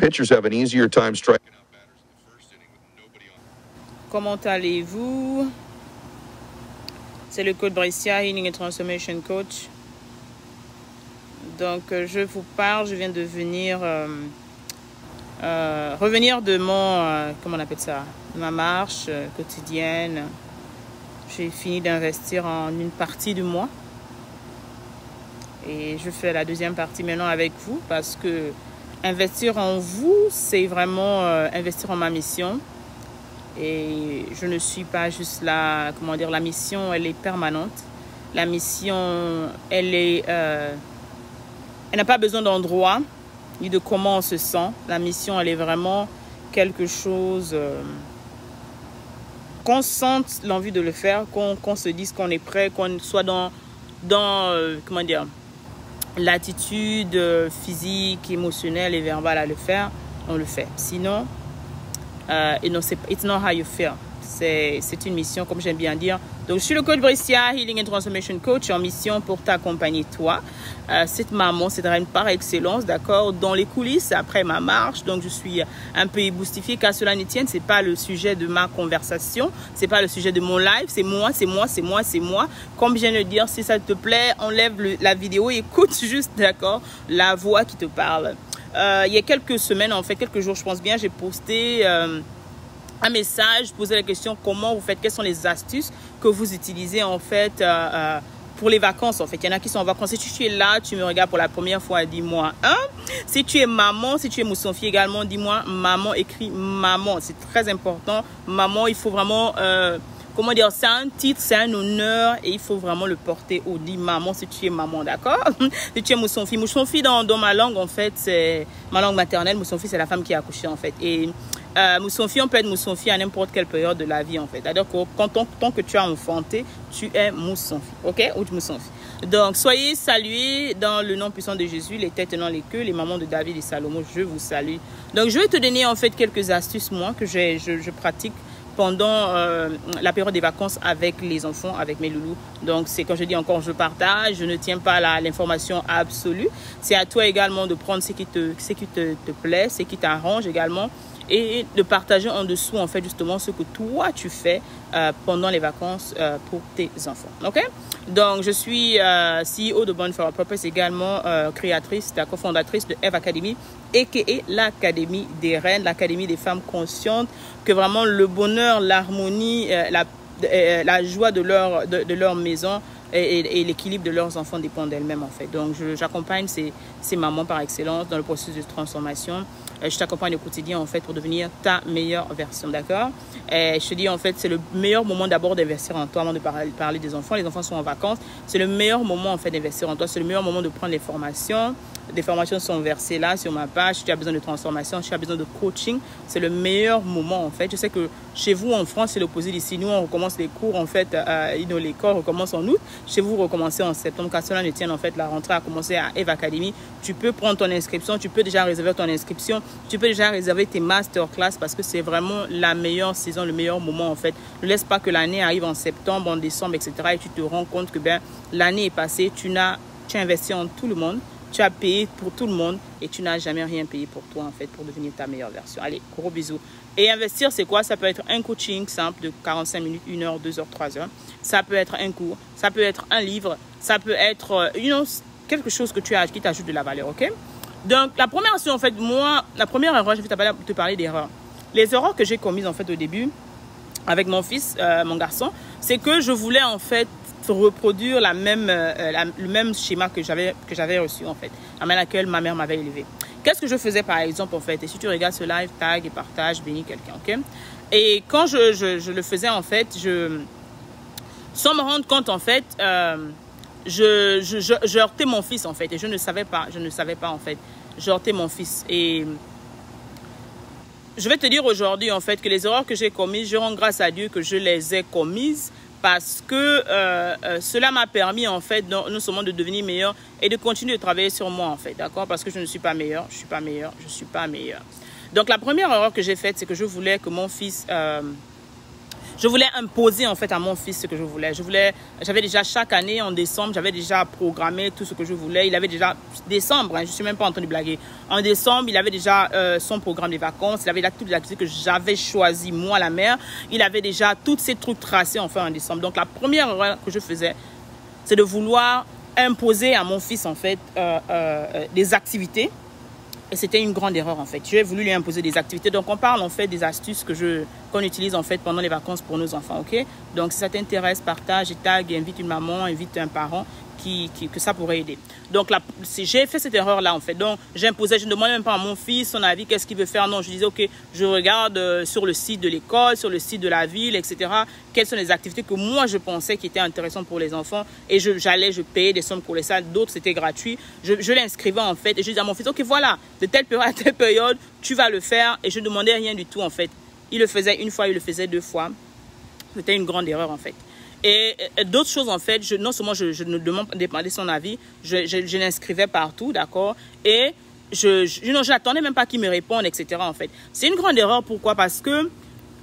Pitchers have an easier time striking out batters in the first inning with nobody on. Comment allez-vous? C'est le coach Brescia, Healing and Transformation Coach. Donc, je vous parle, je viens de venir revenir de mon, comment on appelle ça, ma marche quotidienne. J'ai fini d'investir en une partie du mois. Et je fais la deuxième partie maintenant avec vous parce que investir en vous, c'est vraiment investir en ma mission. Et je ne suis pas juste là, comment dire, la mission, elle est permanente. La mission, elle n'a pas besoin d'endroit ni de comment on se sent. La mission, elle est vraiment quelque chose qu'on sente l'envie de le faire, qu'on se dise qu'on est prêt, qu'on soit dans comment dire, l'attitude physique, émotionnelle et verbale à le faire, on le fait. Sinon, it's not how you feel. C'est une mission, comme j'aime bien dire. Donc, je suis le coach Brescia, Healing and Transformation Coach, en mission pour t'accompagner, toi. Cette maman, cette reine par excellence, d'accord, dans les coulisses, après ma marche. Donc, je suis un peu éboustifiée, car cela ne tienne. C'est pas le sujet de ma conversation. C'est pas le sujet de mon live. C'est moi, c'est moi, c'est moi, c'est moi. Comme je viens de le dire, si ça te plaît, enlève la vidéo et écoute juste, d'accord, la voix qui te parle. Il y a quelques semaines, en fait, quelques jours, je pense bien, j'ai posté un message, poser la question comment vous faites, quelles sont les astuces que vous utilisez en fait pour les vacances. En fait, il y en a qui sont en vacances. Si tu es là, tu me regardes pour la première fois, dis-moi. Hein? Si tu es maman, si tu es Moussanfi également, dis-moi maman, écris maman. C'est très important. Maman, il faut vraiment, comment dire, c'est un titre, c'est un honneur et il faut vraiment le porter au dit maman si tu es maman, d'accord? Si tu es Moussanfi. Moussanfi dans ma langue, en fait, c'est ma langue maternelle. Moussanfi, c'est la femme qui a accouché, en fait. Et Moussanfi, on peut être Moussanfi à n'importe quelle période de la vie, en fait. C'est-à-dire que tant que tu as enfanté, tu es Moussanfi, ok? Ou Moussanfi. Donc, soyez salués dans le nom puissant de Jésus, les têtes et non les queues, les mamans de David et Salomon, je vous salue. Donc, je vais te donner, en fait, quelques astuces, moi, que je pratique pendant la période des vacances avec les enfants, avec mes loulous. Donc, c'est quand je dis encore, je partage, je ne tiens pas l'information absolue. C'est à toi également de prendre ce qui te plaît, ce qui t'arrange également, et de partager en dessous, en fait, justement, ce que toi, tu fais pendant les vacances pour tes enfants. OK? Donc, je suis CEO de Born for a Purpose, également créatrice, la cofondatrice de Eve Academy, a.k.a. l'Académie des Reines, l'Académie des femmes conscientes, que vraiment le bonheur, l'harmonie, la joie de leur maison et l'équilibre de leurs enfants dépend d'elles-mêmes, en fait. Donc, j'accompagne ces mamans par excellence dans le processus de transformation. Je t'accompagne au quotidien, en fait, pour devenir ta meilleure version, d'accord? Je te dis, en fait, c'est le meilleur moment d'abord d'investir en toi avant de parler des enfants. Les enfants sont en vacances. C'est le meilleur moment, en fait, d'investir en toi. C'est le meilleur moment de prendre les formations. Des formations sont versées là sur ma page. Si tu as besoin de transformation, si tu as besoin de coaching, c'est le meilleur moment, en fait. Je sais que chez vous, en France, c'est l'opposé d'ici. Nous, on recommence les cours, en fait, l'école recommence en août. Chez vous, recommencez en septembre. Car cela ne tienne, en fait, la rentrée a commencé à Eve Academy. Tu peux prendre ton inscription. Tu peux déjà réserver ton inscription. Tu peux déjà réserver tes masterclass parce que c'est vraiment la meilleure saison, le meilleur moment, en fait. Ne laisse pas que l'année arrive en septembre, en décembre, etc. Et tu te rends compte que l'année est passée. Tu as investi en tout le monde. Tu as payé pour tout le monde et tu n'as jamais rien payé pour toi, en fait, pour devenir ta meilleure version. Allez, gros bisous. Et investir, c'est quoi? Ça peut être un coaching simple de 45 minutes, 1 heure, 2 heures, 3 heures. Ça peut être un cours. Ça peut être un livre. Ça peut être quelque chose que qui t'ajoute de la valeur, ok? Donc, la première action, en fait, moi, la première erreur, je vais te parler d'erreurs. Les erreurs que j'ai commises, en fait, au début, avec mon fils, mon garçon, c'est que je voulais, en fait, reproduire le même schéma que j'avais reçu, en fait, à laquelle ma mère m'avait élevé. Qu'est-ce que je faisais, par exemple, en fait? Et si tu regardes ce live, tag et partage, bénis quelqu'un, ok? Et quand je le faisais, en fait, sans me rendre compte, en fait, je heurtais mon fils, en fait, et je ne savais pas, en fait, je heurtais mon fils. Et je vais te dire aujourd'hui, en fait, que les erreurs que j'ai commises, je rends grâce à Dieu que je les ai commises parce que cela m'a permis, en fait, non seulement de devenir meilleur et de continuer de travailler sur moi, en fait, d'accord? Parce que je ne suis pas meilleur, je ne suis pas meilleur. Donc, la première erreur que j'ai faite, c'est que je voulais que mon fils Je voulais imposer en fait à mon fils ce que je voulais. J'avais déjà chaque année en décembre, j'avais déjà programmé tout ce que je voulais. Il avait déjà décembre, hein, je suis même pas en train de blaguer. En décembre, il avait déjà son programme des vacances. Il avait là toutes les activités que j'avais choisies, moi la mère. Il avait déjà tous ces trucs tracés enfin en décembre. Donc la première erreur que je faisais, c'est de vouloir imposer à mon fils en fait des activités. Et c'était une grande erreur en fait. J'ai voulu lui imposer des activités. Donc on parle en fait des astuces qu'on utilise en fait pendant les vacances pour nos enfants, ok? Donc si ça t'intéresse, partage, tag, invite une maman, invite un parent que ça pourrait aider. Donc j'ai fait cette erreur là en fait. Donc j'imposais, je ne demandais même pas à mon fils son avis, qu'est-ce qu'il veut faire. Non, je disais ok, je regarde sur le site de l'école, sur le site de la ville, etc. Quelles sont les activités que moi je pensais qui étaient intéressantes pour les enfants et je payais des sommes pour les salles, d'autres c'était gratuit. Je l'inscrivais en fait et je disais à mon fils ok voilà, de telle période à telle période, tu vas le faire et je ne demandais rien du tout en fait. Il le faisait une fois, il le faisait deux fois. C'était une grande erreur en fait. Et d'autres choses, en fait, non seulement je ne demandais pas son avis, je l'inscrivais partout, d'accord? Et je n'attendais même pas qu'il me réponde, etc., en fait. C'est une grande erreur, pourquoi? Parce que,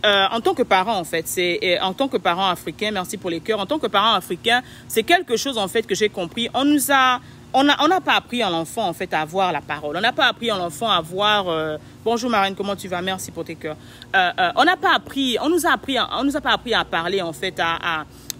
en tant que parent, en fait, en tant que parent africain, merci pour les cœurs, en tant que parent africain, c'est quelque chose, en fait, que j'ai compris. On n'a pas appris à l'enfant, en fait, à avoir la parole. On n'a pas appris à l'enfant à avoir... bonjour Marine, comment tu vas? Merci pour tes cœurs. On nous a pas appris à parler, en fait,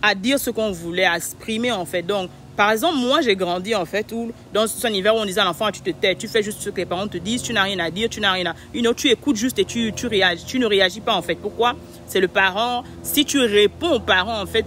à dire ce qu'on voulait, à exprimer, en fait. Donc, par exemple, moi, j'ai grandi, en fait, dans ce univers où on disait à l'enfant, tu te tais, tu fais juste ce que les parents te disent, tu n'as rien à dire, tu n'as rien à... tu écoutes juste et tu réagis. Tu ne réagis pas, en fait. Pourquoi? C'est le parent. Si tu réponds aux parents, en fait,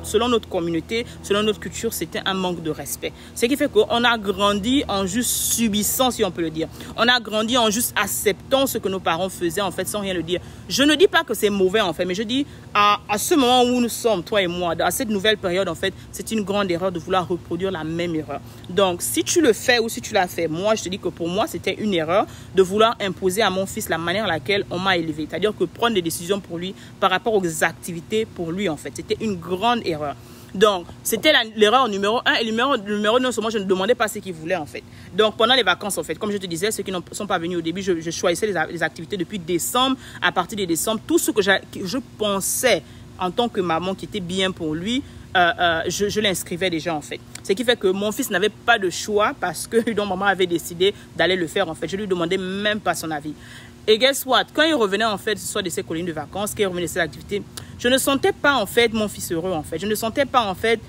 selon notre communauté, selon notre culture, c'était un manque de respect. Ce qui fait qu'on a grandi en juste subissant, si on peut le dire. On a grandi en juste acceptant ce que nos parents faisaient, en fait, sans rien le dire. Je ne dis pas que c'est mauvais, en fait, mais je dis, à ce moment où nous sommes, toi et moi, à cette nouvelle période, en fait, c'est une grande erreur de vouloir reproduire la même erreur. Donc, si tu le fais ou si tu l'as fait, moi, je te dis que pour moi, c'était une erreur de vouloir imposer à mon fils la manière à laquelle on m'a élevé. C'est-à-dire que prendre des décisions pour lui par rapport aux activités pour lui, en fait. C'était une grande erreur. Donc, c'était l'erreur numéro 1. Et numéro 2, non seulement je ne demandais pas ce qu'il voulait, en fait. Donc, pendant les vacances, en fait, comme je te disais, ceux qui ne sont pas venus au début, je choisissais les activités depuis décembre. À partir de décembre, tout ce que je pensais en tant que maman qui était bien pour lui, je l'inscrivais déjà, en fait. Ce qui fait que mon fils n'avait pas de choix parce que donc, maman avait décidé d'aller le faire, en fait. Je lui demandais même pas son avis. Et guess what? Quand il revenait, en fait, soit de ses colonies de vacances, qu'il revenait de ses activités, je ne sentais pas, en fait, mon fils heureux, en fait. Je ne sentais pas, en fait,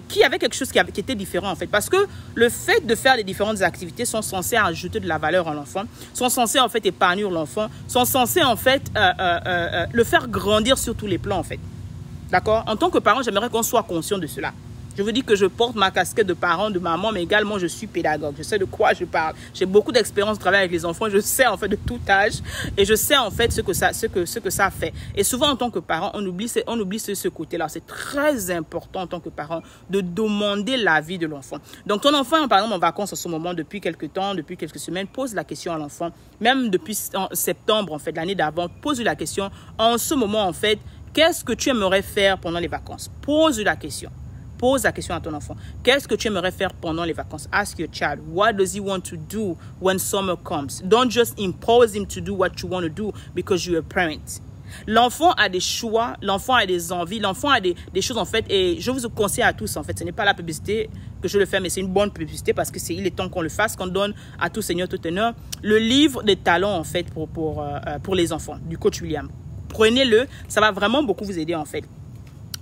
qu'il y avait quelque chose qui était différent, en fait. Parce que le fait de faire les différentes activités sont censés ajouter de la valeur à l'enfant, sont censés, en fait, épanouir l'enfant, sont censés, en fait, le faire grandir sur tous les plans, en fait. D'accord? En tant que parent, j'aimerais qu'on soit conscient de cela. Je vous dis que je porte ma casquette de parent, de maman, mais également je suis pédagogue. Je sais de quoi je parle. J'ai beaucoup d'expérience de travail avec les enfants. Je sais en fait de tout âge et je sais en fait ce que ça fait. Et souvent en tant que parent, on oublie ce côté-là. C'est très important en tant que parent de demander l'avis de l'enfant. Donc ton enfant, par exemple, en vacances en ce moment depuis quelques temps, depuis quelques semaines, pose la question à l'enfant. Même depuis septembre en fait, l'année d'avant, pose la question. En ce moment en fait, qu'est-ce que tu aimerais faire pendant les vacances? Pose la question. Pose la question à ton enfant. Qu'est-ce que tu aimerais faire pendant les vacances? Ask your child, what does he want to do when summer comes? Don't just impose him to do what you want to do because you're a parent. L'enfant a des choix, l'enfant a des envies, l'enfant a des choses en fait. Et je vous conseille à tous en fait, ce n'est pas la publicité que je le fais, mais c'est une bonne publicité parce que il est temps qu'on le fasse, qu'on donne à tout seigneur, tout honneur, le livre des talents en fait pour les enfants du coach William. Prenez-le, ça va vraiment beaucoup vous aider en fait.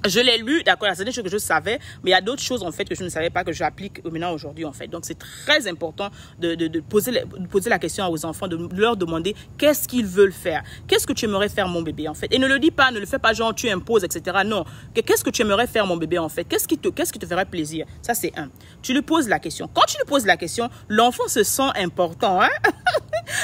Je l'ai lu, d'accord, il y a certaines choses que je savais, mais il y a d'autres choses en fait que je ne savais pas que j'applique maintenant aujourd'hui en fait. Donc c'est très important de poser la question aux enfants, de leur demander qu'est-ce qu'ils veulent faire. Qu'est-ce que tu aimerais faire mon bébé en fait? Et ne le dis pas, ne le fais pas genre tu imposes, etc. Non, qu'est-ce que tu aimerais faire mon bébé en fait? Qu'est-ce qui te ferait plaisir? Ça c'est un. Tu lui poses la question. Quand tu lui poses la question, l'enfant se sent important, hein?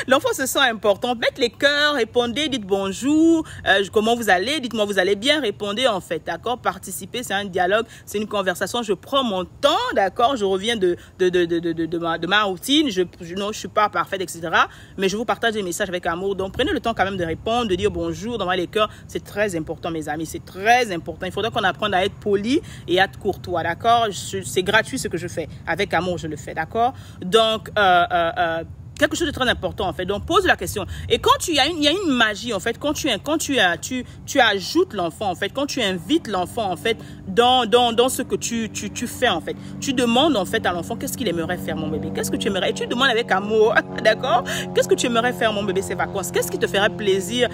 L'enfant se sent important. Mettez les cœurs, répondez, dites bonjour, comment vous allez, dites-moi vous allez bien, répondez en fait, d'accord? Participer, c'est un dialogue, c'est une conversation. Je prends mon temps, d'accord? Je reviens de ma routine, je suis pas parfaite, etc. Mais je vous partage des messages avec amour. Donc prenez le temps quand même de répondre, de dire bonjour, d'envoyer les cœurs. C'est très important, mes amis, c'est très important. Il faudrait qu'on apprenne à être poli et à être courtois, d'accord? C'est gratuit ce que je fais. Avec amour, je le fais, d'accord? Donc, quelque chose de très important en fait. Donc pose la question. Et quand il y a une magie en fait, quand tu ajoutes l'enfant en fait, quand tu invites l'enfant en fait dans ce que tu fais en fait, tu demandes en fait à l'enfant qu'est-ce qu'il aimerait faire mon bébé, qu'est-ce que tu aimerais, et tu demandes avec amour, d'accord, qu'est-ce que tu aimerais faire mon bébé ces vacances, qu'est-ce qui te ferait plaisir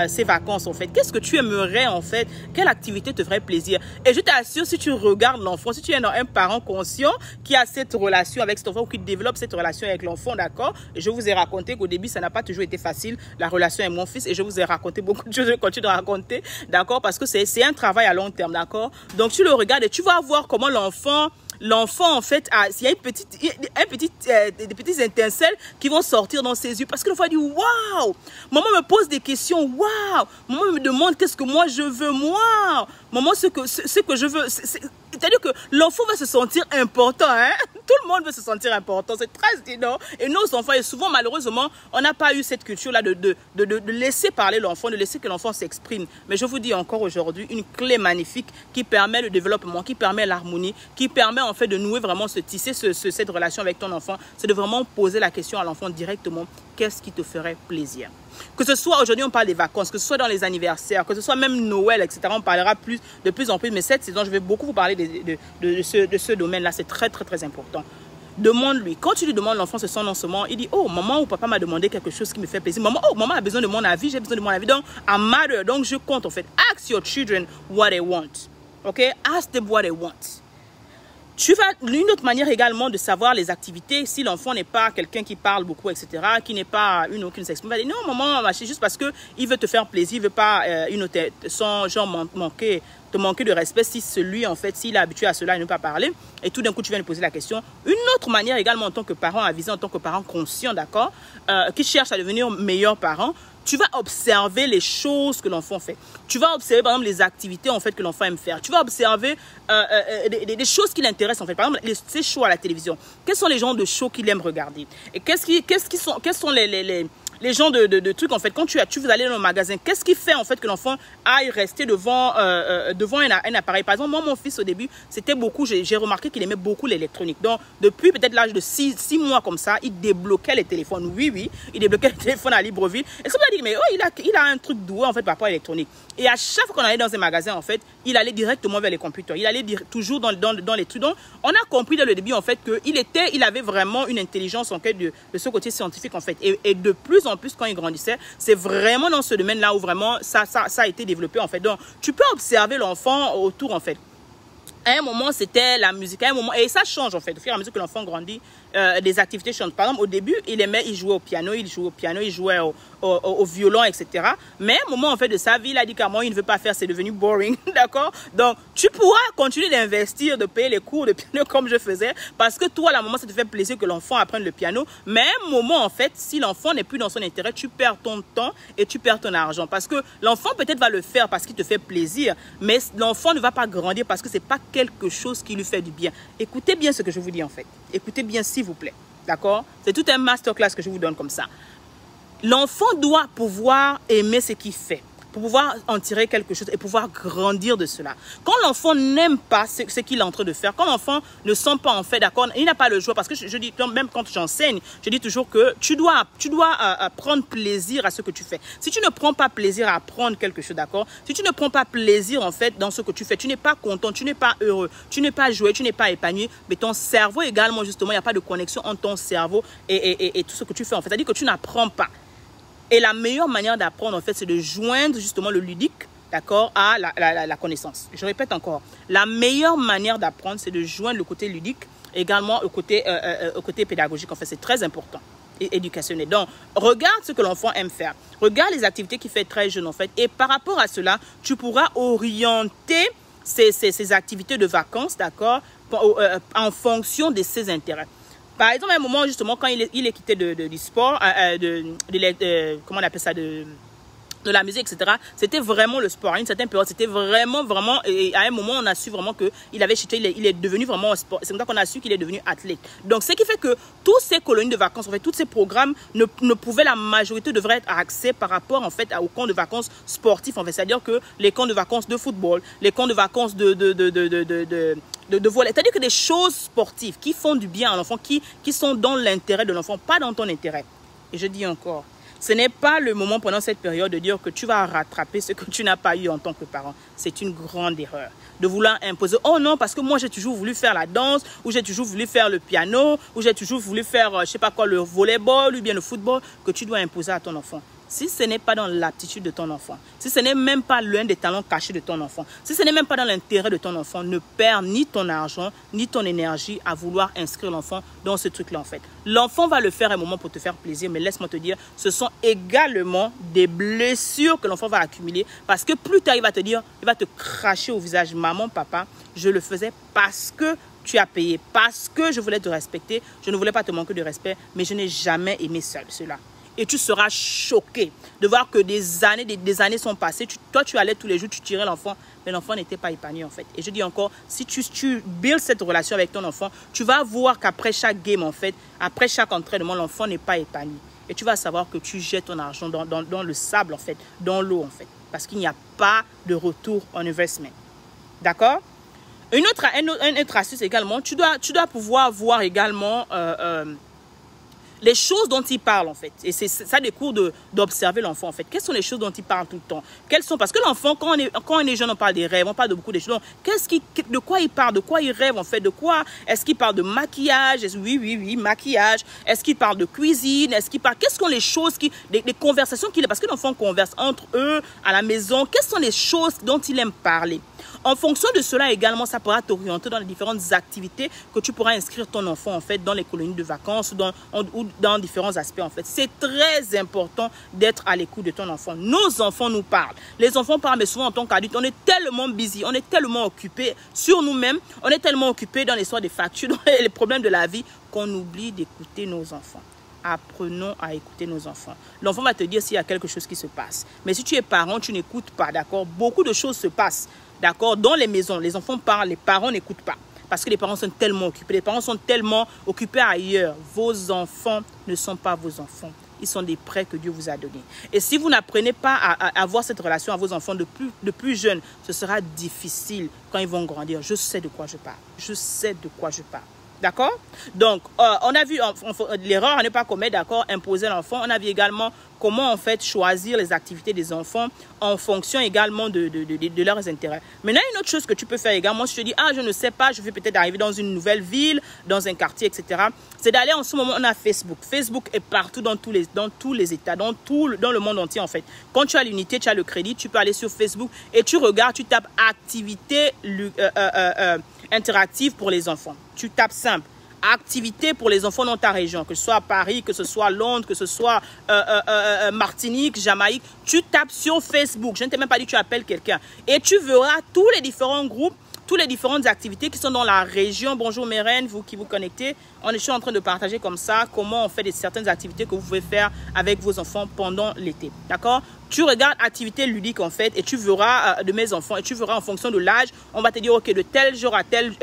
ces vacances en fait, qu'est-ce que tu aimerais en fait, quelle activité te ferait plaisir. Et je t'assure, si tu regardes l'enfant, si tu es un parent conscient qui a cette relation avec cet enfant ou qui développe cette relation avec l'enfant, d'accord, et je vous ai raconté qu'au début ça n'a pas toujours été facile la relation avec mon fils, et je vous ai raconté beaucoup de choses, je continue de raconter, d'accord, parce que c'est un travail à long terme, d'accord. Donc tu le regardes et tu vas voir comment l'enfant en fait, il y a des petites étincelles qui vont sortir dans ses yeux parce que l'enfant dit waouh, maman me pose des questions, waouh, maman me demande qu'est-ce que moi je veux, waouh, maman ce que je veux, c'est-à-dire que l'enfant va se sentir important, hein? Tout le monde veut se sentir important, c'est très énorme. Et nos enfants, et souvent malheureusement, on n'a pas eu cette culture-là de laisser parler l'enfant, de laisser que l'enfant s'exprime. Mais je vous dis encore aujourd'hui, une clé magnifique qui permet le développement, qui permet l'harmonie, qui permet en fait de nouer vraiment, tisser cette relation avec ton enfant, c'est de vraiment poser la question à l'enfant directement, qu'est-ce qui te ferait plaisir? Que ce soit aujourd'hui, on parle des vacances, que ce soit dans les anniversaires, que ce soit même Noël, etc. On parlera de plus en plus, mais cette saison, je vais beaucoup vous parler de ce domaine-là. C'est très, très, très important. Demande-lui. Quand tu lui demandes, l'enfant se sent non seulement, il dit, oh, maman ou papa m'a demandé quelque chose qui me fait plaisir. Maman, oh, maman a besoin de mon avis, j'ai besoin de mon avis. Donc, I matter. Donc, je compte en fait. Ask your children what they want. OK? Ask them what they want. Une autre manière également de savoir les activités, si l'enfant n'est pas quelqu'un qui parle beaucoup, etc., qui n'est pas qui ne s'exprime pas, non, maman, c'est juste parce qu'il veut te faire plaisir, il ne veut pas sans genre te manquer de respect, si celui, en fait, s'il est habitué à cela, il ne peut pas parler, et tout d'un coup, tu viens lui poser la question. Une autre manière également en tant que parent avisé, en tant que parent conscient, d'accord, qui cherche à devenir meilleur parent, tu vas observer les choses que l'enfant fait. Tu vas observer, par exemple, les activités en fait, que l'enfant aime faire. Tu vas observer des choses qui l'intéressent, en fait. Par exemple, ses shows à la télévision. Quels sont les genres de shows qu'il aime regarder? Et quels sont les genres de trucs, en fait, quand tu veux aller dans le magasin, qu'est-ce qui fait, en fait, que l'enfant aille rester devant un appareil? Par exemple, moi, mon fils, au début, c'était beaucoup, j'ai remarqué qu'il aimait beaucoup l'électronique. Donc, depuis peut-être l'âge de 6 mois comme ça, il débloquait les téléphones. Oui, il débloquait les téléphones à Libreville. Et ça m'a dit, mais oh, il a un truc doué, en fait, par rapport à l'électronique. Et à chaque fois qu'on allait dans un magasin, en fait, il allait directement vers les computers. Il allait toujours dans les trucs. Donc, on a compris dès le début, en fait, qu'il avait vraiment une intelligence, en fait, de ce côté scientifique, en fait. Et de plus en plus, quand il grandissait, c'est vraiment dans ce domaine-là où vraiment ça a été développé, en fait. Donc, tu peux observer l'enfant autour, en fait. À un moment, c'était la musique. À un moment, et ça change, en fait. Au fur et à mesure que l'enfant grandit, les activités changent. Par exemple, au début, il jouait au piano, il jouait au violon, etc. Mais à un moment, en fait, de sa vie, il a dit qu'à moi, il ne veut pas faire, c'est devenu boring, d'accord? Donc, tu pourras continuer d'investir, de payer les cours de piano comme je faisais, parce que toi, à un moment, ça te fait plaisir que l'enfant apprenne le piano. Mais à un moment, en fait, si l'enfant n'est plus dans son intérêt, tu perds ton temps et tu perds ton argent. Parce que l'enfant, peut-être, va le faire parce qu'il te fait plaisir, mais l'enfant ne va pas grandir parce que c'est pas quelque chose qui lui fait du bien. Écoutez bien ce que je vous dis, en fait. Écoutez bien, s'il vous plaît. D'accord? C'est tout un masterclass que je vous donne comme ça. L'enfant doit pouvoir aimer ce qu'il fait, pour pouvoir en tirer quelque chose et pouvoir grandir de cela. Quand l'enfant n'aime pas ce qu'il est en train de faire, quand l'enfant ne sent pas en fait d'accord, il n'a pas le choix, parce que je dis, même quand j'enseigne, je dis toujours que tu dois prendre plaisir à ce que tu fais. Si tu ne prends pas plaisir à apprendre quelque chose, d'accord, si tu ne prends pas plaisir en fait dans ce que tu fais, tu n'es pas content, tu n'es pas heureux, tu n'es pas joyeux, tu n'es pas épanoui, mais ton cerveau également, justement, il n'y a pas de connexion entre ton cerveau et tout ce que tu fais en fait. C'est-à-dire que tu n'apprends pas. Et la meilleure manière d'apprendre, en fait, c'est de joindre justement le ludique, d'accord, à la connaissance. Je répète encore, la meilleure manière d'apprendre, c'est de joindre le côté ludique, également au côté pédagogique. En fait, c'est très important, et éducationnel. Donc, regarde ce que l'enfant aime faire. Regarde les activités qu'il fait très jeune, en fait. Et par rapport à cela, tu pourras orienter ces activités de vacances, d'accord, en fonction de ses intérêts. Par exemple, à un moment, justement, quand il est quitté du sport, comment on appelle ça, de de la musique, etc. C'était vraiment le sport. À une certaine période, c'était vraiment, et à un moment, on a su vraiment qu'il avait chuté, il est devenu vraiment un sport. C'est comme ça qu'on a su qu'il est devenu athlète. Donc, ce qui fait que tous ces colonies de vacances, en fait, tous ces programmes ne pouvaient, la majorité devrait être accès par rapport, en fait, aux camps de vacances sportifs, en fait. C'est-à-dire que les camps de vacances de football, les camps de vacances de volley. C'est-à-dire que des choses sportives qui font du bien à l'enfant, qui sont dans l'intérêt de l'enfant, pas dans ton intérêt. Et je dis encore, ce n'est pas le moment pendant cette période de dire que tu vas rattraper ce que tu n'as pas eu en tant que parent. C'est une grande erreur de vouloir imposer. Oh non, parce que moi j'ai toujours voulu faire la danse, ou j'ai toujours voulu faire le piano, ou j'ai toujours voulu faire, je sais pas quoi, le volleyball, ou bien le football, que tu dois imposer à ton enfant. Si ce n'est pas dans l'aptitude de ton enfant, si ce n'est même pas l'un des talents cachés de ton enfant, si ce n'est même pas dans l'intérêt de ton enfant, ne perds ni ton argent, ni ton énergie à vouloir inscrire l'enfant dans ce truc-là en fait. L'enfant va le faire un moment pour te faire plaisir, mais laisse-moi te dire, ce sont également des blessures que l'enfant va accumuler parce que plus tard il va te dire, il va te cracher au visage, maman, papa, je le faisais parce que tu as payé, parce que je voulais te respecter, je ne voulais pas te manquer de respect, mais je n'ai jamais aimé cela. Et tu seras choqué de voir que des années sont passées. Toi, tu allais tous les jours, tu tirais l'enfant, mais l'enfant n'était pas épanoui en fait. Et je dis encore, si tu builds cette relation avec ton enfant, tu vas voir qu'après chaque game en fait, après chaque entraînement, l'enfant n'est pas épanoui. Et tu vas savoir que tu jettes ton argent dans le sable en fait, dans l'eau en fait. Parce qu'il n'y a pas de retour en investment. D'accord? Une autre astuce également, tu dois pouvoir voir également... les choses dont il parle en fait, et c'est ça des cours d'observer l'enfant en fait. Quelles sont les choses dont il parle tout le temps? Quelles sont, parce que l'enfant quand on est jeune on parle des rêves, on parle de beaucoup de choses. Donc, de quoi il parle, de quoi il rêve en fait, de quoi est-ce qu'il parle? De maquillage? Oui, maquillage. Est-ce qu'il parle de cuisine? Est-ce qu'il parle, quelles sont les choses des conversations qu'il a, parce que l'enfant converse entre eux à la maison. Quelles sont les choses dont il aime parler? En fonction de cela également, ça pourra t'orienter dans les différentes activités que tu pourras inscrire ton enfant en fait dans les colonies de vacances ou dans différents aspects en fait. C'est très important d'être à l'écoute de ton enfant. Nos enfants nous parlent. Les enfants parlent, mais souvent en tant qu'adultes, on est tellement busy, on est tellement occupé sur nous-mêmes, on est tellement occupé dans l'histoire des factures, dans les problèmes de la vie, qu'on oublie d'écouter nos enfants. Apprenons à écouter nos enfants. L'enfant va te dire s'il y a quelque chose qui se passe. Mais si tu es parent, tu n'écoutes pas, d'accord? Beaucoup de choses se passent, d'accord? Dans les maisons, les enfants parlent, les parents n'écoutent pas. Parce que les parents sont tellement occupés. Les parents sont tellement occupés ailleurs. Vos enfants ne sont pas vos enfants. Ils sont des prêts que Dieu vous a donnés. Et si vous n'apprenez pas à avoir cette relation à vos enfants de plus jeunes, ce sera difficile quand ils vont grandir. Je sais de quoi je parle. Je sais de quoi je parle. D'accord? Donc, on a vu l'erreur à ne pas commettre, d'accord, imposer l'enfant. On a vu également comment, en fait, choisir les activités des enfants en fonction également de leurs intérêts. Maintenant, une autre chose que tu peux faire également, si tu te dis, je ne sais pas, je vais peut-être arriver dans une nouvelle ville, dans un quartier, etc., c'est d'aller, en ce moment, on a Facebook. Facebook est partout dans tous les États, dans le monde entier, en fait. Quand tu as l'unité, tu as le crédit, tu peux aller sur Facebook et tu regardes, tu tapes activité interactive pour les enfants. Tu tapes simple. Activité pour les enfants dans ta région, que ce soit à Paris, que ce soit à Londres, que ce soit Martinique, Jamaïque. Tu tapes sur Facebook. Je ne t'ai même pas dit que tu appelles quelqu'un. Et tu verras tous les différents groupes, toutes les différentes activités qui sont dans la région. Bonjour mes reines, vous qui vous connectez. Je suis en train de partager comme ça comment on fait certaines activités que vous pouvez faire avec vos enfants pendant l'été. D'accord? Tu regardes activités ludiques en fait et tu verras de mes enfants et tu verras en fonction de l'âge. On va te dire ok, de tel jour à telle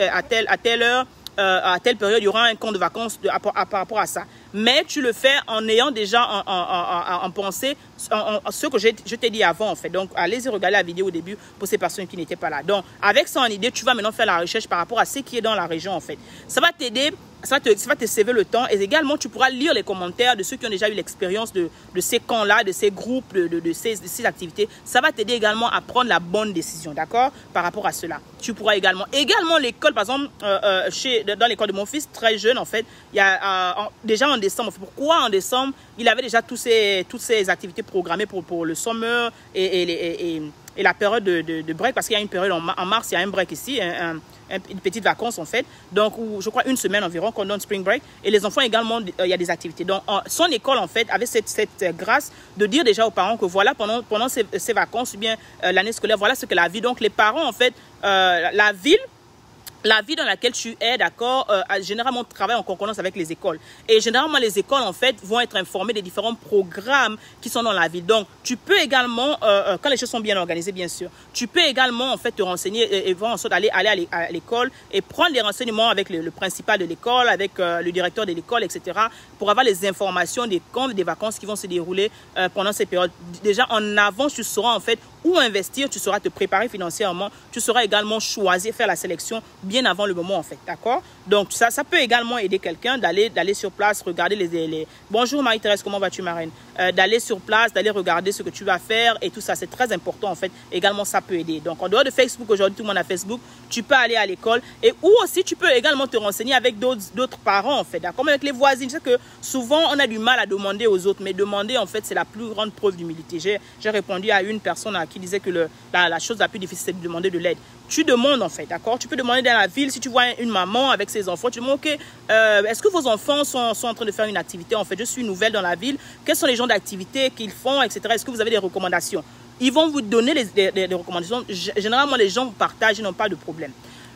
heure, à telle période, il y aura un camp de vacances par rapport à ça. Mais tu le fais en ayant déjà en pensée ce que je t'ai dit avant en fait. Donc, allez-y regarder la vidéo au début pour ces personnes qui n'étaient pas là. Donc, avec ça en idée, tu vas maintenant faire la recherche par rapport à ce qui est dans la région en fait. Ça va t'aider. Ça va te sauver le temps et également tu pourras lire les commentaires de ceux qui ont déjà eu l'expérience de ces camps-là, de ces groupes, de ces activités. Ça va t'aider également à prendre la bonne décision, d'accord, par rapport à cela. Tu pourras également l'école, par exemple, dans l'école de mon fils, très jeune en fait, il y a déjà en décembre. Pourquoi en décembre, il avait déjà toutes ces activités programmées pour le summer et la période de break, parce qu'il y a une période en mars, il y a un break ici, une petite vacance en fait, donc je crois une semaine environ qu'on donne spring break, et les enfants également, il y a des activités. Donc son école en fait avait cette grâce de dire déjà aux parents que voilà, pendant ces vacances ou bien l'année scolaire, voilà ce que la vie, donc les parents en fait, la ville la vie dans laquelle tu es, d'accord, généralement travaille en concordance avec les écoles. Et généralement, les écoles, en fait, vont être informées des différents programmes qui sont dans la ville. Donc, tu peux également, quand les choses sont bien organisées, bien sûr, tu peux également, en fait, te renseigner et voir en sorte aller à l'école et prendre les renseignements avec le principal de l'école, avec le directeur de l'école, etc., pour avoir les informations des comptes, des vacances qui vont se dérouler pendant ces périodes. Déjà, en avance, tu sauras, en fait, où investir, tu sauras te préparer financièrement, tu sauras également choisir, faire la sélection bien avant le moment, en fait, d'accord? Donc, ça peut également aider quelqu'un d'aller sur place, regarder les... Bonjour Marie-Thérèse, comment vas-tu, Marraine? D'aller sur place, d'aller regarder ce que tu vas faire et tout ça, c'est très important, en fait. Également, ça peut aider. Donc, en dehors de Facebook, aujourd'hui, tout le monde a Facebook, tu peux aller à l'école et ou aussi, tu peux également te renseigner avec d'autres parents, en fait, d'accord? Comme avec les voisines, je sais que souvent, on a du mal à demander aux autres, mais demander, en fait, c'est la plus grande preuve d'humilité. J'ai répondu à une personne qui disait que la chose la plus difficile, c'est de demander de l'aide. Tu demandes, en fait, d'accord? Tu peux demander dans la ville, si tu vois une maman avec ses enfants, tu demandes, ok, est-ce que vos enfants sont en train de faire une activité? En fait, je suis nouvelle dans la ville, quels sont les genres d'activités qu'ils font, etc. Est-ce que vous avez des recommandations? Ils vont vous donner des recommandations. Généralement, les gens vous partagent, ils n'ont pas de problème.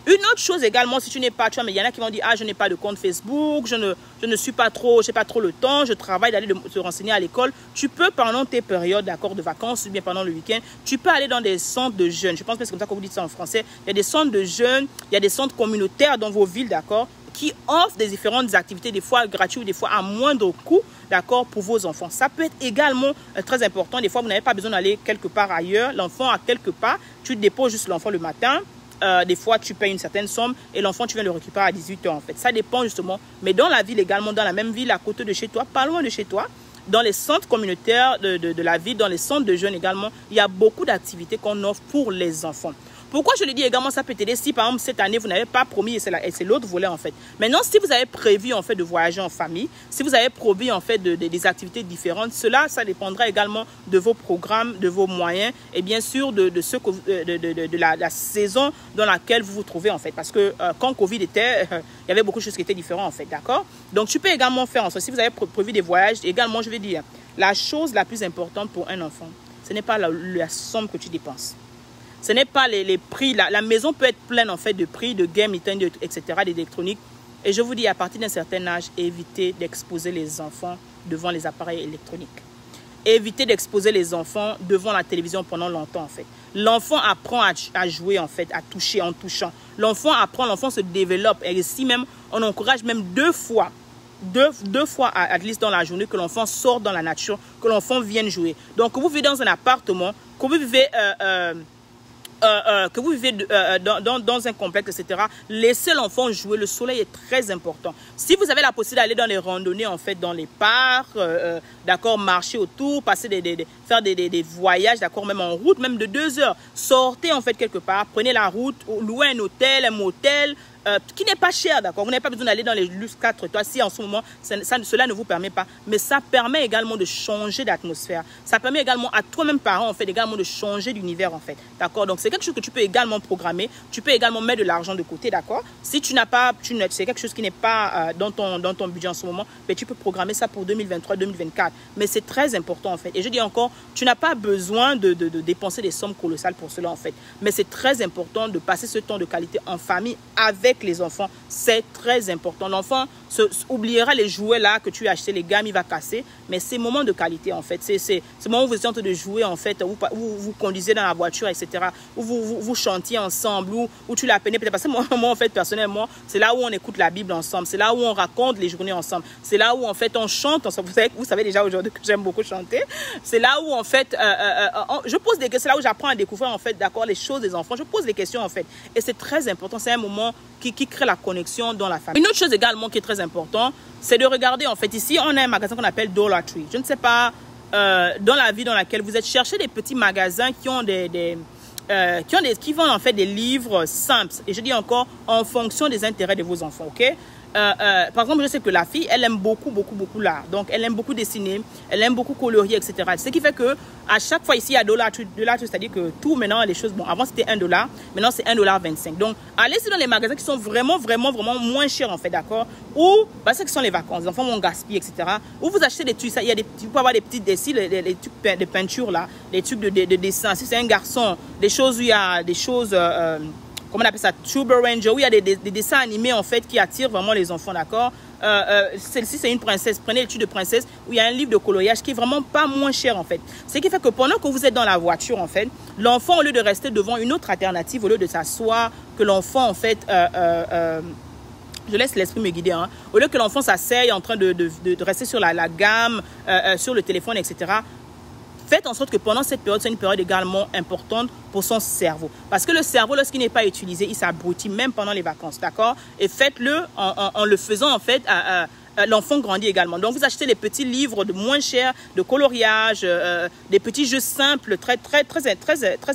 Une autre chose également, si tu n'es pas, tu vois, mais il y en a qui vont dire, ah, je n'ai pas de compte Facebook, je ne suis pas trop, je n'ai pas trop le temps, je travaille d'aller se renseigner à l'école. Tu peux, pendant tes périodes d'accord de vacances, ou bien pendant le week-end, tu peux aller dans des centres de jeunes. Je pense que c'est comme ça que vous dites ça en français. Il y a des centres de jeunes, il y a des centres communautaires dans vos villes, d'accord, qui offrent des différentes activités, des fois gratuites, des fois à moindre coût, d'accord, pour vos enfants. Ça peut être également très important. Des fois, vous n'avez pas besoin d'aller quelque part ailleurs. L'enfant a quelque part, tu déposes juste l'enfant le matin. Des fois, tu payes une certaine somme et l'enfant, tu viens le récupérer à 18 h en fait. Ça dépend justement. Mais dans la ville également, dans la même ville, à côté de chez toi, pas loin de chez toi, dans les centres communautaires de la ville, dans les centres de jeunes également, il y a beaucoup d'activités qu'on offre pour les enfants. Pourquoi je le dis également, ça peut t'aider si par exemple cette année vous n'avez pas promis, et c'est l'autre volet en fait. Maintenant, si vous avez prévu en fait de voyager en famille, si vous avez prévu en fait des activités différentes, ça dépendra également de vos programmes, de vos moyens et bien sûr de la saison dans laquelle vous vous trouvez en fait. Parce que quand Covid était, il y avait beaucoup de choses qui étaient différentes en fait, d'accord? Donc tu peux également faire en sorte, si vous avez prévu des voyages, également je vais dire, la chose la plus importante pour un enfant, ce n'est pas la somme que tu dépenses. Ce n'est pas les prix. La maison peut être pleine en fait de prix, de game, etc., d'électronique. Et je vous dis, à partir d'un certain âge, évitez d'exposer les enfants devant les appareils électroniques. Évitez d'exposer les enfants devant la télévision pendant longtemps en fait. L'enfant apprend à jouer en fait, à toucher en touchant. L'enfant apprend, l'enfant se développe. Et ici même, on encourage même deux fois à least dans la journée que l'enfant sorte dans la nature, que l'enfant vienne jouer. Donc, que vous vivez dans un appartement, que vous vivez... dans un complexe, etc. Laissez l'enfant jouer. Le soleil est très important. Si vous avez la possibilité d'aller dans les randonnées, en fait, dans les parcs, d'accord, marcher autour, faire des voyages, d'accord, même en route, même de 2 heures. Sortez, en fait, quelque part. Prenez la route, louez un hôtel, un motel, qui n'est pas cher, d'accord. Vous n'avez pas besoin d'aller dans les luxe 4 étoiles si en ce moment cela ne vous permet pas, mais ça permet également de changer d'atmosphère. Ça permet également à toi-même parent en fait également de changer d'univers en fait, d'accord. Donc c'est quelque chose que tu peux également programmer. Tu peux également mettre de l'argent de côté, d'accord. Si tu n'as pas, c'est quelque chose qui n'est pas dans ton budget en ce moment, mais tu peux programmer ça pour 2023-2024. Mais c'est très important en fait. Et je dis encore, tu n'as pas besoin de dépenser des sommes colossales pour cela en fait. Mais c'est très important de passer ce temps de qualité en famille avec les enfants, c'est très important. L'enfant oubliera les jouets là que tu as acheté, les gammes, il va casser, mais c'est moment de qualité en fait. C'est ce moment où vous êtes en train de jouer en fait, où vous conduisez dans la voiture, etc. Où vous chantiez ensemble, où tu l'as peine peut-être. Parce que moi en fait personnellement, c'est là où on écoute la Bible ensemble, c'est là où on raconte les journées ensemble, c'est là où en fait on chante ensemble. Vous savez déjà aujourd'hui que j'aime beaucoup chanter. C'est là où en fait je pose des questions, c'est là où j'apprends à découvrir en fait d'accord les choses des enfants. Je pose des questions en fait, et c'est très important. C'est un moment qui crée la connexion dans la famille. Une autre chose également qui est très important, c'est de regarder en fait ici on a un magasin qu'on appelle Dollar Tree. Je ne sais pas dans la ville dans laquelle vous êtes, cherchez des petits magasins qui ont qui vendent en fait des livres simples, et je dis encore en fonction des intérêts de vos enfants, ok. Par exemple, je sais que la fille, elle aime beaucoup l'art. Donc, elle aime beaucoup dessiner, elle aime beaucoup colorier, etc. Ce qui fait que à chaque fois ici, il y a $, c'est-à-dire que tout maintenant, les choses, bon, avant c'était $1, maintenant c'est $1,25. Donc, allez dans les magasins qui sont vraiment moins chers, en fait, d'accord? Ou, c'est que ce sont les vacances, les enfants vont gaspiller, etc. Ou vous achetez des trucs, il y a tu peux avoir des petits dessins, les trucs de peinture là, des trucs de dessin. Si c'est un garçon, des choses où il y a des choses. comment on appelle ça, Tuber Ranger, où il y a des dessins animés en fait qui attirent vraiment les enfants, d'accord. Celle-ci c'est une princesse, prenez l'étude de princesse où il y a un livre de coloriage qui est vraiment pas moins cher en fait. Ce qui fait que pendant que vous êtes dans la voiture en fait, l'enfant au lieu de rester devant une autre alternative, au lieu de s'asseoir, que l'enfant en fait je laisse l'esprit me guider. Hein. Au lieu que l'enfant s'asseye en train de rester sur la gamme, sur le téléphone, etc., faites en sorte que pendant cette période, c'est une période également importante pour son cerveau. Parce que le cerveau, lorsqu'il n'est pas utilisé, il s'abrutit même pendant les vacances, d'accord? Et faites-le en le faisant, en fait, l'enfant grandit également. Donc, vous achetez des petits livres de moins cher, de coloriage, des petits jeux simples, très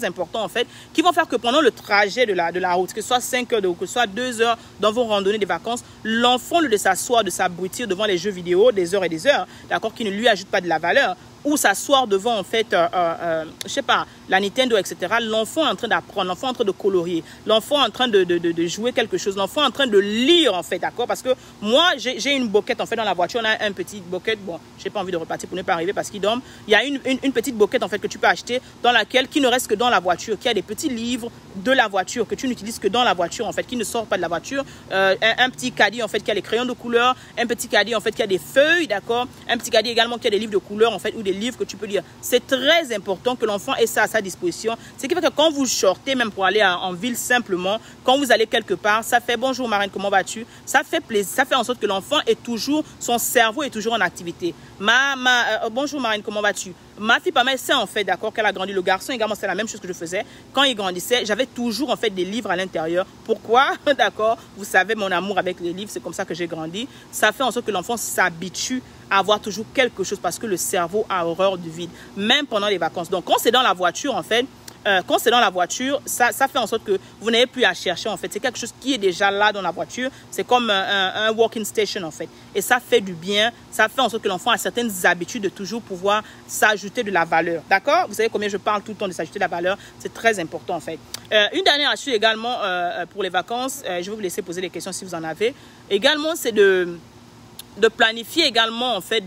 importants, en fait, qui vont faire que pendant le trajet de la route, que ce soit 5 heures ou que ce soit 2 heures dans vos randonnées de vacances, l'enfant, de s'asseoir, de s'abrutir devant les jeux vidéo des heures et des heures, d'accord, qui ne lui ajoutent pas de la valeur, ou s'asseoir devant, en fait, je sais pas, la Nintendo, etc. L'enfant est en train d'apprendre, l'enfant est en train de colorier, l'enfant est en train de jouer quelque chose, l'enfant est en train de lire, en fait, d'accord? Parce que moi, j'ai une boquette, en fait, dans la voiture, on a un petit boquette, bon, j'ai pas envie de repartir pour ne pas arriver parce qu'il dorme. Il y a une petite boquette, en fait, que tu peux acheter dans laquelle, qui ne reste que dans la voiture, qui a des petits livres de la voiture, que tu n'utilises que dans la voiture, en fait, qui ne sort pas de la voiture. Un petit caddie, en fait, qui a les crayons de couleur, un petit caddie, en fait, qui a des feuilles, d'accord? Un petit caddie également qui a des livres de couleur, en fait, ou des livres que tu peux lire. C'est très important que l'enfant ait ça à sa disposition. Ce qui fait que quand vous sortez, même pour aller en ville simplement, quand vous allez quelque part, ça fait bonjour Marine, comment vas-tu? Ça fait plaisir, ça fait en sorte que l'enfant est toujours, son cerveau est toujours en activité. Bonjour Marine, comment vas-tu? Ma fille, pas mal, c'est en fait, d'accord, qu'elle a grandi. Le garçon également, c'est la même chose que je faisais. Quand il grandissait, j'avais toujours en fait des livres à l'intérieur. Pourquoi? D'accord, vous savez, mon amour avec les livres, c'est comme ça que j'ai grandi. Ça fait en sorte que l'enfant s'habitue à avoir toujours quelque chose parce que le cerveau a horreur du vide, même pendant les vacances. Donc, quand c'est dans la voiture, en fait, quand c'est dans la voiture, ça fait en sorte que vous n'avez plus à chercher, en fait. C'est quelque chose qui est déjà là dans la voiture. C'est comme un walking station, en fait. Et ça fait du bien. Ça fait en sorte que l'enfant a certaines habitudes de toujours pouvoir s'ajouter de la valeur. D'accord? Vous savez combien je parle tout le temps de s'ajouter de la valeur. C'est très important, en fait. Une dernière astuce également pour les vacances. Je vais vous laisser poser des questions si vous en avez. Également, c'est de planifier également, en fait,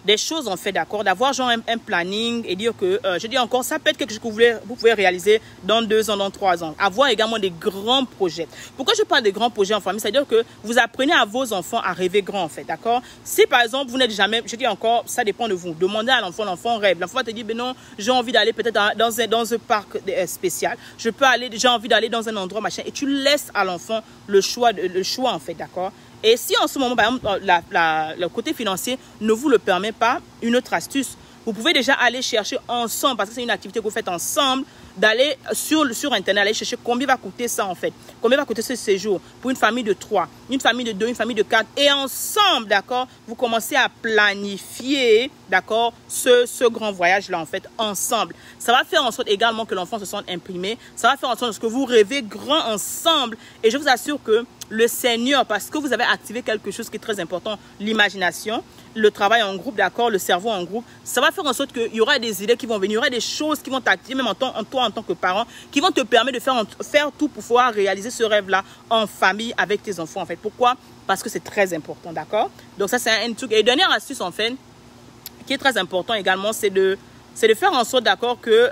des choses, en fait, d'accord, d'avoir genre un planning et dire que, je dis encore, ça peut être quelque chose que vous pouvez réaliser dans 2 ans, dans 3 ans. Avoir également des grands projets. Pourquoi je parle de grands projets en famille? C'est-à-dire que vous apprenez à vos enfants à rêver grand, en fait, d'accord? Si, par exemple, vous n'êtes jamais, je dis encore, ça dépend de vous. Demandez à l'enfant, l'enfant rêve. L'enfant va te dire, ben non, j'ai envie d'aller peut-être dans un parc spécial. J'ai envie d'aller dans un endroit, machin. Et tu laisses à l'enfant le choix, en fait, d'accord? Et si en ce moment, par exemple, le côté financier ne vous le permet pas, une autre astuce, vous pouvez déjà aller chercher ensemble, parce que c'est une activité que vous faites ensemble, d'aller sur Internet, aller chercher combien va coûter ça en fait. Combien va coûter ce séjour pour une famille de 3, une famille de 2, une famille de 4. Et ensemble, d'accord, vous commencez à planifier, d'accord, ce grand voyage-là en fait, ensemble. Ça va faire en sorte également que l'enfant se sente imprimé. Ça va faire en sorte que vous rêvez grand ensemble. Et je vous assure que le Seigneur, parce que vous avez activé quelque chose qui est très important, l'imagination, le travail en groupe, d'accord, le cerveau en groupe, ça va faire en sorte qu'il y aura des idées qui vont venir, il y aura des choses qui vont t'activer, même toi en tant que parent, qui vont te permettre de faire tout pour pouvoir réaliser ce rêve-là en famille avec tes enfants, en fait. Pourquoi? Parce que c'est très important, d'accord? Donc ça, c'est un truc. Et dernière astuce, en fait, qui est très important également, c'est de faire en sorte, d'accord, que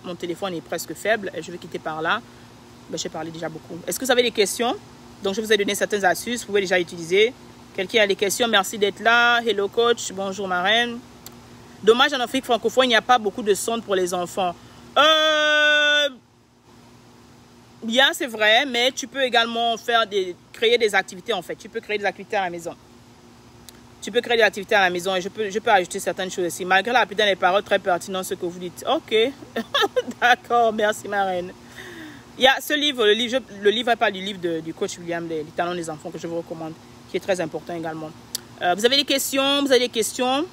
mon téléphone est presque faible. Je vais quitter par là. Ben, j'ai parlé déjà beaucoup. Est-ce que vous avez des questions? Donc, je vous ai donné certaines astuces. Vous pouvez déjà utiliser. Quelqu'un a des questions? Merci d'être là. Hello, coach. Bonjour, marraine. Dommage, en Afrique francophone, il n'y a pas beaucoup de sondes pour les enfants. Bien, c'est vrai, mais tu peux également créer des activités, en fait. Tu peux créer des activités à la maison. Tu peux créer des activités à la maison et je peux ajouter certaines choses aussi. Malgré la plupart des paroles très pertinentes, ce que vous dites. Ok. D'accord, merci, marraine. Il y a ce livre, le livre est pas du livre du coach William, Les talents des enfants, que je vous recommande, qui est très important également. Vous avez des questions? Vous avez des questions?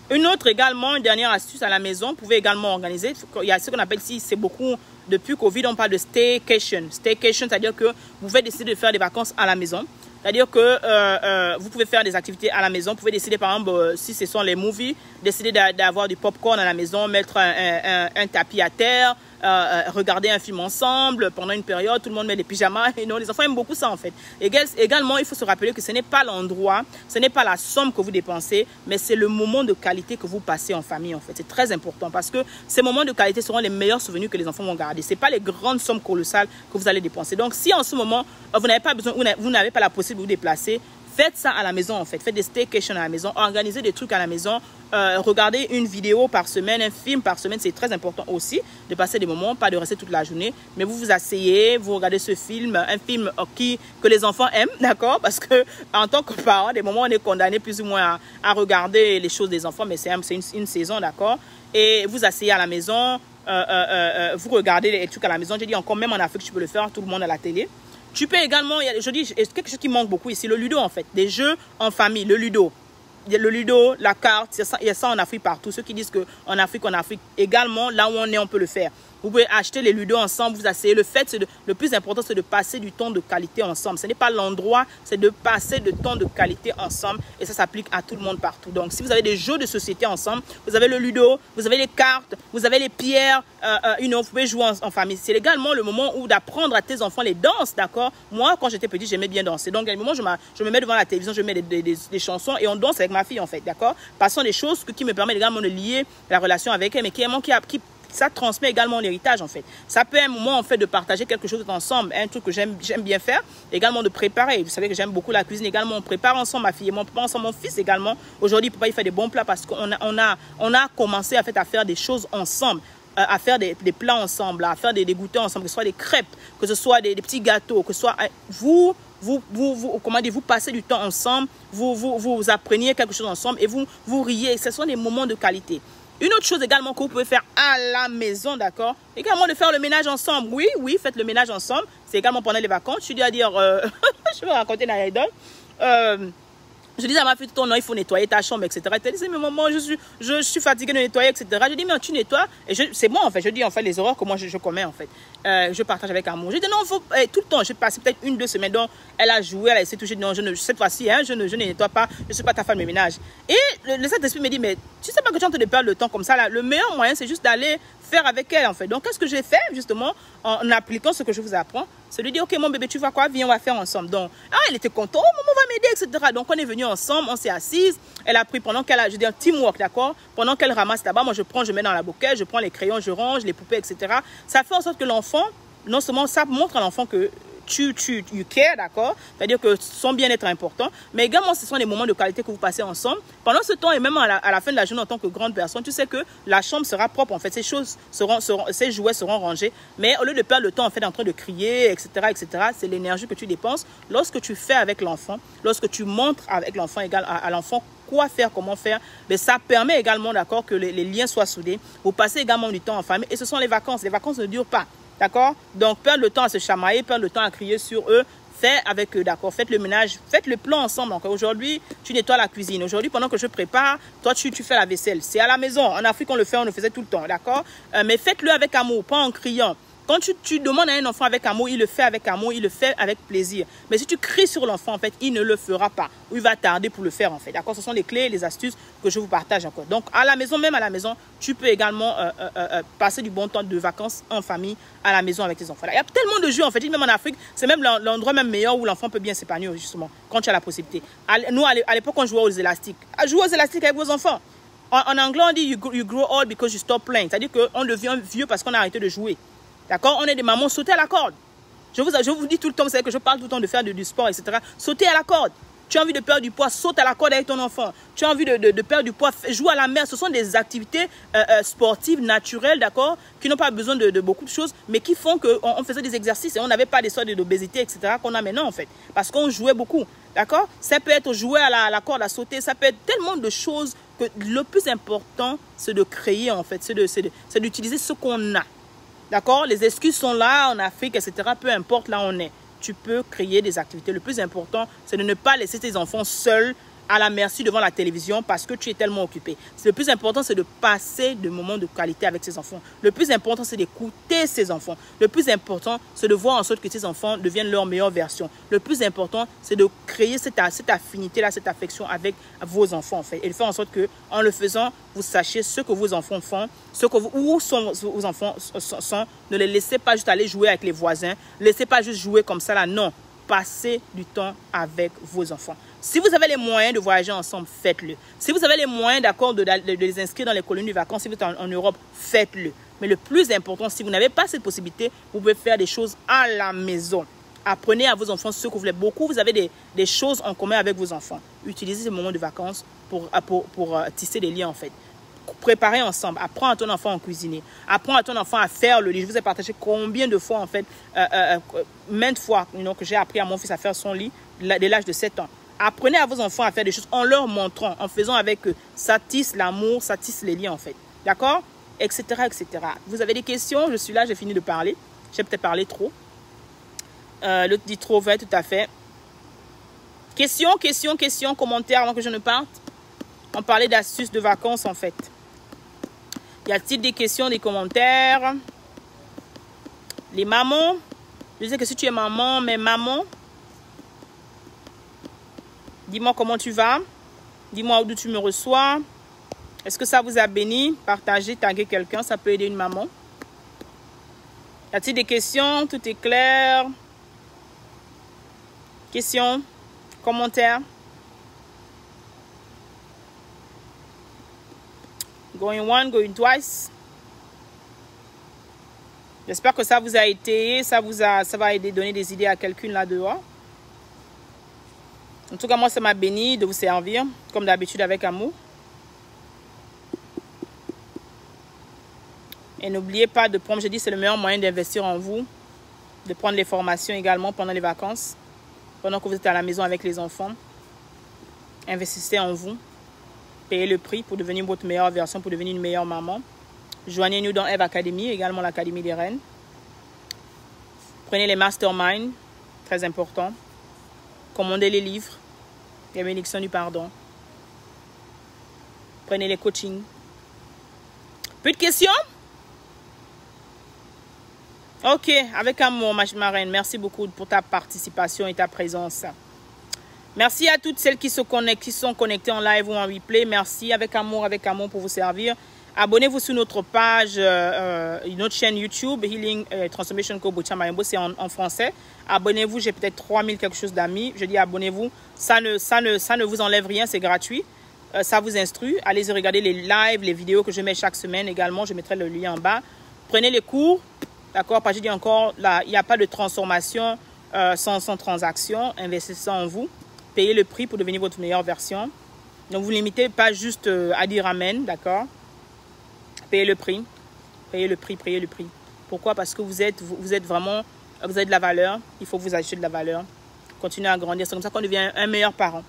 Une autre également, une dernière astuce à la maison, vous pouvez également organiser. Il y a ce qu'on appelle ici, c'est beaucoup, depuis Covid, on parle de staycation. Staycation, c'est-à-dire que vous pouvez décider de faire des vacances à la maison. C'est-à-dire que vous pouvez faire des activités à la maison. Vous pouvez décider, par exemple, si ce sont les movies, décider d'avoir du popcorn à la maison, mettre un tapis à terre, regarder un film ensemble pendant une période, tout le monde met des pyjamas. Et non, les enfants aiment beaucoup ça en fait. Également, il faut se rappeler que ce n'est pas l'endroit, ce n'est pas la somme que vous dépensez, mais c'est le moment de qualité que vous passez en famille en fait. C'est très important parce que ces moments de qualité seront les meilleurs souvenirs que les enfants vont garder. Ce n'est pas les grandes sommes colossales que vous allez dépenser. Donc si en ce moment, vous n'avez pas besoin, vous n'avez pas la possibilité de vous déplacer, faites ça à la maison en fait. Faites des staycations à la maison, organisez des trucs à la maison, regardez une vidéo par semaine, un film par semaine. C'est très important aussi de passer des moments, pas de rester toute la journée, mais vous vous asseyez, vous regardez ce film, un film que les enfants aiment, d'accord? Parce que en tant que parent, des moments on est condamné plus ou moins à regarder les choses des enfants, mais c'est une saison, d'accord? Et vous asseyez à la maison, vous regardez les trucs à la maison. Je dis encore, même en Afrique, tu peux le faire, tout le monde à la télé. Tu peux également, je dis, quelque chose qui manque beaucoup ici, le ludo en fait, des jeux en famille, le ludo, la carte, il y a ça en Afrique partout. Ceux qui disent qu'en Afrique, également, là où on est, on peut le faire. Vous pouvez acheter les ludos ensemble, vous asseyez. Le plus important, c'est de passer du temps de qualité ensemble. Ce n'est pas l'endroit, c'est de passer du temps de qualité ensemble. Et ça s'applique à tout le monde partout. Donc, si vous avez des jeux de société ensemble, vous avez le ludo, vous avez les cartes, vous avez les pierres, vous pouvez jouer en famille. C'est également le moment où d'apprendre à tes enfants les danses, d'accord? Moi, quand j'étais petit, j'aimais bien danser. Donc, à un moment, je me mets devant la télévision, je mets des chansons et on danse avec ma fille, en fait, d'accord? Passons des choses qui me permettent également de lier la relation avec elle, mais qui ça transmet également l'héritage en fait. Ça peut être un moment en fait de partager quelque chose ensemble, un truc que j'aime bien faire, également de préparer. Vous savez que j'aime beaucoup la cuisine également. On prépare ensemble, ma fille et moi, on prépare ensemble mon fils également. Aujourd'hui, papa il fait des bons plats parce qu'on a commencé à faire des choses ensemble. À faire des plats ensemble, à faire des goûters ensemble, que ce soit des crêpes, que ce soit des petits gâteaux, que ce soit vous passez du temps ensemble, vous appreniez quelque chose ensemble et vous riez. Ce sont des moments de qualité. Une autre chose également que vous pouvez faire à la maison, d'accord? Également de faire le ménage ensemble. Oui, faites le ménage ensemble. C'est également pendant les vacances. Je dois dire, je vais raconter une anecdote. Je dis à ma fille, non, il faut nettoyer ta chambre, etc. Elle dit, mais maman, je suis fatiguée de nettoyer, etc. Je dis, mais tu nettoies. Et c'est moi, en fait. Je dis, en fait, les erreurs que moi, je commets, en fait. Je partage avec amour. Je dis, non, il faut, tout le temps, j'ai passé peut-être 1-2 semaines. Donc, elle a joué, elle a essayé de toucher. Non, cette fois-ci, hein, je ne nettoie pas. Je ne suis pas ta femme de ménage. Et le Saint-Esprit me dit, mais tu sais pas que tu es en train de perdre le temps comme ça, là. Le meilleur moyen, c'est juste d'aller faire avec elle, en fait. Donc, qu'est-ce que j'ai fait, justement, en appliquant ce que je vous apprends? C'est de dire, ok, mon bébé, tu vois quoi? Viens, on va faire ensemble. Donc, elle était contente. Oh, maman va m'aider, etc. Donc, on est venu ensemble, on s'est assise. Elle a pris pendant qu'elle a, je dis un teamwork, d'accord? Pendant qu'elle ramasse là-bas, moi, je mets dans la bouquette, je prends les crayons, je range, les poupées, etc. Ça fait en sorte que l'enfant, non seulement ça montre à l'enfant que you care, d'accord? C'est-à-dire que son bien-être est important, mais également ce sont des moments de qualité que vous passez ensemble. Pendant ce temps et même à la fin de la journée en tant que grande personne, tu sais que la chambre sera propre, en fait, ces jouets seront rangés, mais au lieu de perdre le temps en fait en train de crier, etc., c'est l'énergie que tu dépenses lorsque tu fais avec l'enfant, lorsque tu montres avec l'enfant à l'enfant quoi faire, comment faire, mais ça permet également, d'accord, que les liens soient soudés. Vous passez également du temps en famille et ce sont les vacances. Les vacances ne durent pas. D'accord? Donc, perdre le temps à se chamailler, perdre le temps à crier sur eux, faites avec eux, d'accord? Faites le ménage, faites le plan ensemble. Donc, aujourd'hui, tu nettoies la cuisine. Aujourd'hui, pendant que je prépare, toi, tu fais la vaisselle. C'est à la maison. En Afrique, on le faisait tout le temps, d'accord? Mais faites-le avec amour, pas en criant. Quand tu demandes à un enfant avec amour, il le fait avec amour, il le fait avec plaisir. Mais si tu cries sur l'enfant, en fait, il ne le fera pas. Ou il va tarder pour le faire, en fait. D'accord? Ce sont les clés, les astuces que je vous partage encore. Donc, à la maison, même à la maison, tu peux également passer du bon temps de vacances en famille à la maison avec tes enfants. Là, il y a tellement de jeux, en fait. Même en Afrique, c'est même l'endroit même meilleur où l'enfant peut bien s'épanouir, justement, quand tu as la possibilité. Nous, à l'époque, on jouait aux élastiques. Jouer aux élastiques avec vos enfants. En anglais, on dit you grow old because you stop playing. C'est-à-dire qu'on devient vieux parce qu'on a arrêté de jouer. D'accord? On est des mamans, sautez à la corde. Je vous dis tout le temps, vous savez que je parle tout le temps de faire du sport, etc. Sautez à la corde. Tu as envie de perdre du poids, saute à la corde avec ton enfant. Tu as envie de perdre du poids, joue à la mer. Ce sont des activités sportives, naturelles, d'accord, qui n'ont pas besoin de beaucoup de choses, mais qui font qu'on faisait des exercices et on n'avait pas des sortes d'obésité, etc., qu'on a maintenant, en fait. Parce qu'on jouait beaucoup, d'accord? Ça peut être jouer à la corde, à sauter, ça peut être tellement de choses que le plus important, c'est de créer, en fait. C'est d'utiliser ce qu'on a. D'accord? Les excuses sont là, en Afrique, etc. Peu importe là où on est. Tu peux créer des activités. Le plus important, c'est de ne pas laisser tes enfants seuls à la merci devant la télévision parce que tu es tellement occupé. Le plus important, c'est de passer des moments de qualité avec ses enfants. Le plus important, c'est d'écouter ses enfants. Le plus important, c'est de voir en sorte que ses enfants deviennent leur meilleure version. Le plus important, c'est de créer cette affinité-là, cette affection avec vos enfants, en fait. Et de faire en sorte que, en le faisant, vous sachiez ce que vos enfants font, où sont vos enfants sont. Ne les laissez pas juste aller jouer avec les voisins. Ne laissez pas juste jouer comme ça, là. Non. Passez du temps avec vos enfants. Si vous avez les moyens de voyager ensemble, faites-le. Si vous avez les moyens, d'accord, de les inscrire dans les colonies de vacances, si vous êtes en Europe, faites-le. Mais le plus important, si vous n'avez pas cette possibilité, vous pouvez faire des choses à la maison. Apprenez à vos enfants ce que vous voulez. Beaucoup, vous avez des choses en commun avec vos enfants. Utilisez ces moments de vacances pour tisser des liens, en fait. Préparez ensemble. Apprends à ton enfant à cuisiner. Apprends à ton enfant à faire le lit. Je vous ai partagé combien de fois, en fait, maintes fois que j'ai appris à mon fils à faire son lit dès l'âge de 7 ans. Apprenez à vos enfants à faire des choses en leur montrant, en faisant avec eux. Ça tisse l'amour, ça tisse les liens, en fait. D'accord? Etc., etc. Vous avez des questions? Je suis là, j'ai fini de parler. J'ai peut-être parlé trop. L'autre dit trop, ouais, tout à fait. Questions, commentaires avant que je ne parte? On parlait d'astuces de vacances, en fait. Y a-t-il des questions, des commentaires? Les mamans? Je sais que si tu es maman, mais maman, dis-moi comment tu vas. Dis-moi d'où tu me reçois. Est-ce que ça vous a béni? Partagez, taguez quelqu'un, ça peut aider une maman. Y a-t-il des questions? Tout est clair. Questions? Commentaires? Going one, going twice. J'espère que ça vous a été, ça va aider, donner des idées à quelqu'un là dehors. En tout cas, moi, ça m'a béni de vous servir, comme d'habitude, avec amour. Et n'oubliez pas de prendre, je dis, c'est le meilleur moyen d'investir en vous, de prendre les formations également pendant les vacances, pendant que vous êtes à la maison avec les enfants. Investissez en vous. Payez le prix pour devenir votre meilleure version, pour devenir une meilleure maman. Joignez-nous dans Eve Academy, également l'Académie des Reines. Prenez les masterminds, très important. Commandez les livres, les bénédictions du pardon. Prenez les coachings. Plus de questions? Ok, avec amour, ma reine. Merci beaucoup pour ta participation et ta présence. Merci à toutes celles qui sont connectées en live ou en replay. Merci avec amour pour vous servir. Abonnez-vous sur notre page, notre chaîne YouTube, Healing Transformation Co. Bocha Mayimbo, c'est en français. Abonnez-vous, j'ai peut-être 3000 quelque chose d'amis. Je dis abonnez-vous. Ça ne vous enlève rien, c'est gratuit. Ça vous instruit. Allez-y regarder les lives, les vidéos que je mets chaque semaine également. Je mettrai le lien en bas. Prenez les cours. D'accord? Parce que je dis encore, là, il n'y a pas de transformation sans transaction. Investissez en vous. Payez le prix pour devenir votre meilleure version. Donc, vous ne limitez pas juste à dire amen, d'accord? Payez le prix. Payez le prix, payez le prix. Pourquoi? Parce que vous êtes vraiment, vous avez de la valeur. Il faut que vous achetiez de la valeur. Continuez à grandir. C'est comme ça qu'on devient un meilleur parent.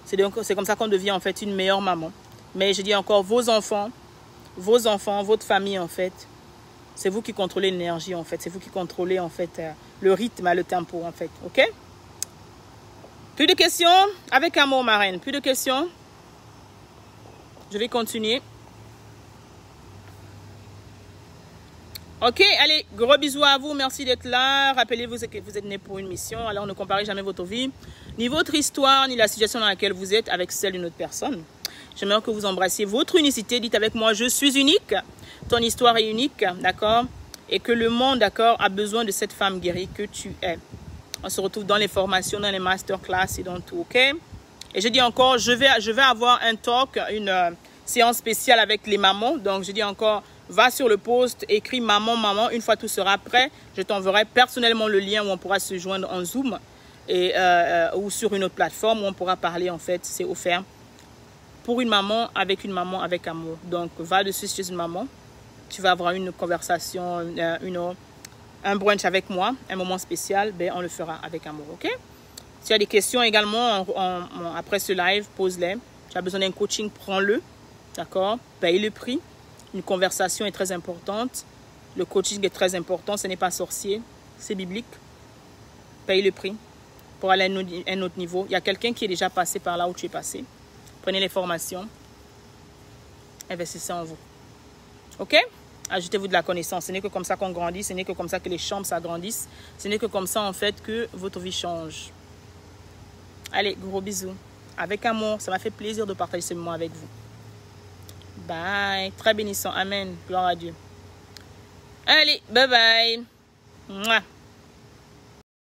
C'est comme ça qu'on devient en fait une meilleure maman. Mais je dis encore, vos enfants, votre famille en fait, c'est vous qui contrôlez l'énergie en fait. C'est vous qui contrôlez en fait le rythme, le tempo en fait. Ok? Plus de questions? Avec amour, ma reine. Plus de questions? Je vais continuer. Ok, allez, gros bisous à vous. Merci d'être là. Rappelez-vous que vous êtes né pour une mission. Alors, ne comparez jamais votre vie, ni votre histoire, ni la situation dans laquelle vous êtes avec celle d'une autre personne. J'aimerais que vous embrassiez votre unicité. Dites avec moi, je suis unique. Ton histoire est unique, d'accord? Et que le monde, d'accord, a besoin de cette femme guérie que tu es. On se retrouve dans les formations, dans les masterclass et dans tout, ok? Et je dis encore, je vais avoir un talk, une séance spéciale avec les mamans. Donc, je dis encore, va sur le post, écris maman, maman. Une fois tout sera prêt, je t'enverrai personnellement le lien où on pourra se joindre en Zoom et, ou sur une autre plateforme où on pourra parler, en fait, c'est offert. Pour une maman avec amour. Donc, va dessus chez une maman. Tu vas avoir une conversation, un brunch avec moi, un moment spécial, ben on le fera avec amour, ok? Si tu as des questions également après ce live, pose-les. Tu as besoin d'un coaching, prends-le, d'accord? Paye le prix. Une conversation est très importante. Le coaching est très important, ce n'est pas sorcier, c'est biblique. Paye le prix pour aller à un autre niveau. Il y a quelqu'un qui est déjà passé par là où tu es passé. Prenez les formations. Investissez en vous. OK? Ajoutez-vous de la connaissance. Ce n'est que comme ça qu'on grandit. Ce n'est que comme ça que les chambres s'agrandissent. Ce n'est que comme ça, en fait, que votre vie change. Allez, gros bisous. Avec amour, ça m'a fait plaisir de partager ce moment avec vous. Bye. Très bénissant. Amen. Gloire à Dieu. Allez, bye bye. Mouah.